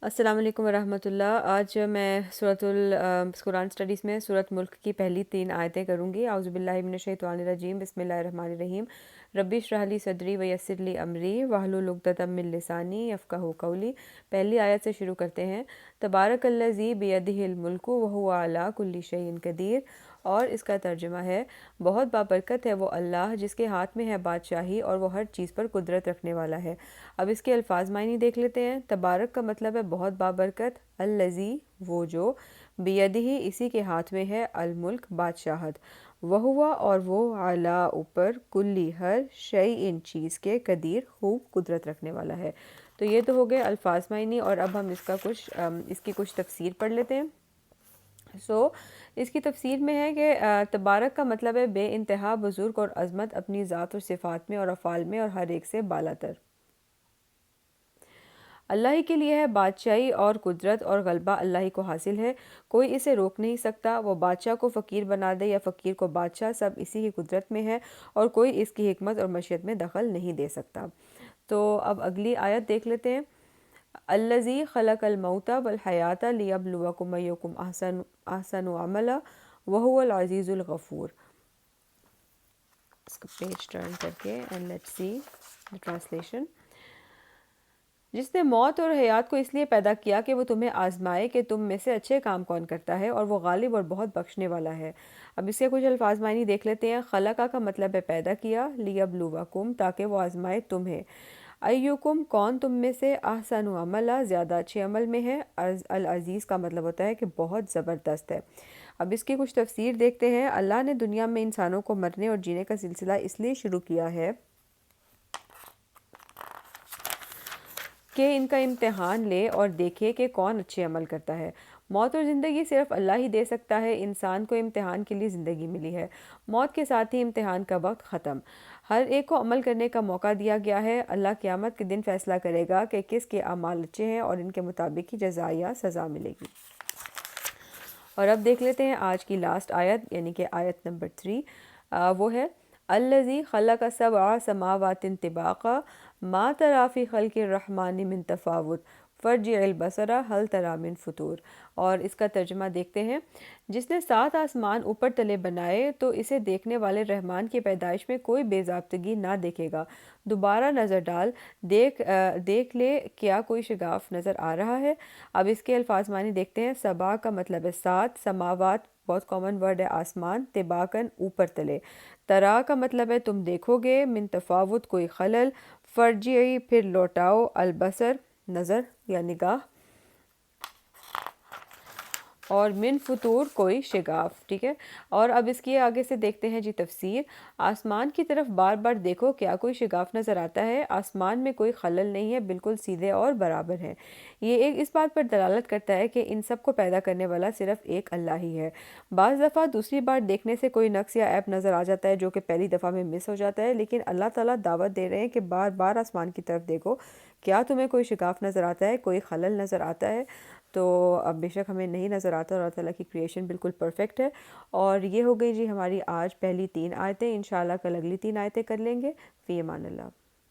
السلام علیکم ورحمۃ اللہ۔ آج میں قرآن اسٹڈیز میں سورۃ ملک کی پہلی 3 آیتیں کروں گی۔ اعوذ باللہ من الشیطان الرجیم، بسم اللہ الرحمن الرحیم۔ ربی اشرح لی صدری ویسر لی امری واحلل عقدۃ من لسانی یفقہوا قولی۔ پہلی آیت سے شروع کرتے ہیں۔ تبارک الذی بیدہ الملک وہو علی کل شیء قدیر، اور اس کا ترجمہ ہے بہت بابرکت ہے وہ اللہ جس کے ہاتھ میں ہے بادشاہی اور وہ ہر چیز پر قدرت رکھنے والا ہے۔ اب اس کے الفاظ معنی دیکھ لیتے ہیں۔ تبارک کا مطلب ہے بہت بابرکت، الذی وہ جو، بیدہ اسی کے ہاتھ میں ہے، الملک بادشاہت، وہو اور وہ، علی اوپر، کلی ہر، شیء چیز کے، قدیر خوب قدرت رکھنے والا ہے۔ تو یہ تو ہو گئے الفاظ معنی، اور اب ہم اس کی کچھ تفسیر پڑھ لیتے ہیں۔ اس کی تفسیر میں ہے کہ تبارک کا مطلب ہے بے انتہا بزرگ اور عظمت اپنی ذات اور صفات میں اور افعال میں اور ہر ایک سے بالا تر۔ اللہ ہی کے لیے ہے بادشاہی اور قدرت اور غلبہ اللہ ہی کو حاصل ہے، کوئی اسے روک نہیں سکتا۔ وہ بادشاہ کو فقیر بنا دے یا فقیر کو بادشاہ، سب اسی کی قدرت میں ہے اور کوئی اس کی حکمت اور مشیت میں دخل نہیں دے سکتا۔ تو اب اگلی آیت دیکھ لیتے ہیں۔ الذی خلق الموت والحیات لیبلوکم ایکم احسن عملا وہو العزیز الغفور۔ اس کا پیج ٹرن کر کے and let's see the translation۔ جس نے موت اور حیات کو اس لیے پیدا کیا کہ وہ تمہیں آزمائے کہ تم میں سے اچھے کام کون کرتا ہے، اور وہ غالب اور بہت بخشنے والا ہے۔ اب اس کے کچھ الفاظ معنی دیکھ لیتے ہیں۔ خلقہ کا مطلب ہے پیدا کیا، لیبلوکم تاکہ وہ آزمائے تمہیں، ایکم کون تم میں سے، احسن عملا زیادہ اچھے عمل میں ہے، العزیز کا مطلب ہوتا ہے کہ بہت زبردست ہے۔ اب اس کی کچھ تفسیر دیکھتے ہیں۔ اللہ نے دنیا میں انسانوں کو مرنے اور جینے کا سلسلہ اس لیے شروع کیا ہے کہ ان کا امتحان لے اور دیکھے کہ کون اچھے عمل کرتا ہے۔ موت اور زندگی صرف اللہ ہی دے سکتا ہے۔ انسان کو امتحان کے لیے زندگی ملی ہے، موت کے ساتھ ہی امتحان کا وقت ختم۔ ہر ایک کو عمل کرنے کا موقع دیا گیا ہے۔ اللہ قیامت کے دن فیصلہ کرے گا کہ کس کے اعمال اچھے ہیں اور ان کے مطابق ہی جزا یا سزا ملے گی۔ اور اب دیکھ لیتے ہیں آج کی لاسٹ آیت، یعنی کہ آیت نمبر 3، وہ ہے الذی خلق سبع سماوات طباقا ما تری فی خلق الرحمن من تفاوت فارجع البصر هل تری من فطور۔ اور اس کا ترجمہ دیکھتے ہیں۔ جس نے 7 آسمان اوپر تلے بنائے تو اسے دیکھنے والے رحمان کی پیدائش میں کوئی بے ضابطگی نہ دیکھے گا، دوبارہ نظر ڈال، دیکھ لے کیا کوئی شگاف نظر آ رہا ہے۔ اب اس کے الفاظ معنی دیکھتے ہیں۔ سبع کا مطلب ہے 7، سماوات بہت کامن ورڈ ہے آسمان، طباقاً اوپر تلے، ترا کا مطلب ہے تم دیکھو گے، من تفاوت کوئی خلل، فرجعی پھر لوٹاؤ، البصر نظر یا نگاہ، اور من فطور کوئی شگاف، ٹھیک ہے۔ اور اب اس کی آگے سے دیکھتے ہیں جی تفسیر۔ آسمان کی طرف بار بار دیکھو، کیا کوئی شگاف نظر آتا ہے؟ آسمان میں کوئی خلل نہیں ہے، بالکل سیدھے اور برابر ہے۔ یہ ایک اس بات پر دلالت کرتا ہے کہ ان سب کو پیدا کرنے والا صرف ایک اللہ ہی ہے۔ بعض دفعہ دوسری بار دیکھنے سے کوئی نقص یا عیب نظر آ جاتا ہے جو کہ پہلی دفعہ میں مس ہو جاتا ہے، لیکن اللہ تعالیٰ دعوت دے رہے ہیں کہ بار بار آسمان کی طرف دیکھو، کیا تمہیں کوئی شگاف نظر آتا ہے، کوئی خلل نظر آتا ہے؟ تو اب بے شک ہمیں نہیں نظر آتا، اور اللہ تعالیٰ کی کریشن بالکل پرفیکٹ ہے۔ اور یہ ہو گئی جی ہماری آج پہلی 3 آیتیں۔ انشاءاللہ کل اگلی 3 آیتیں کر لیں گے۔ فی امان اللہ۔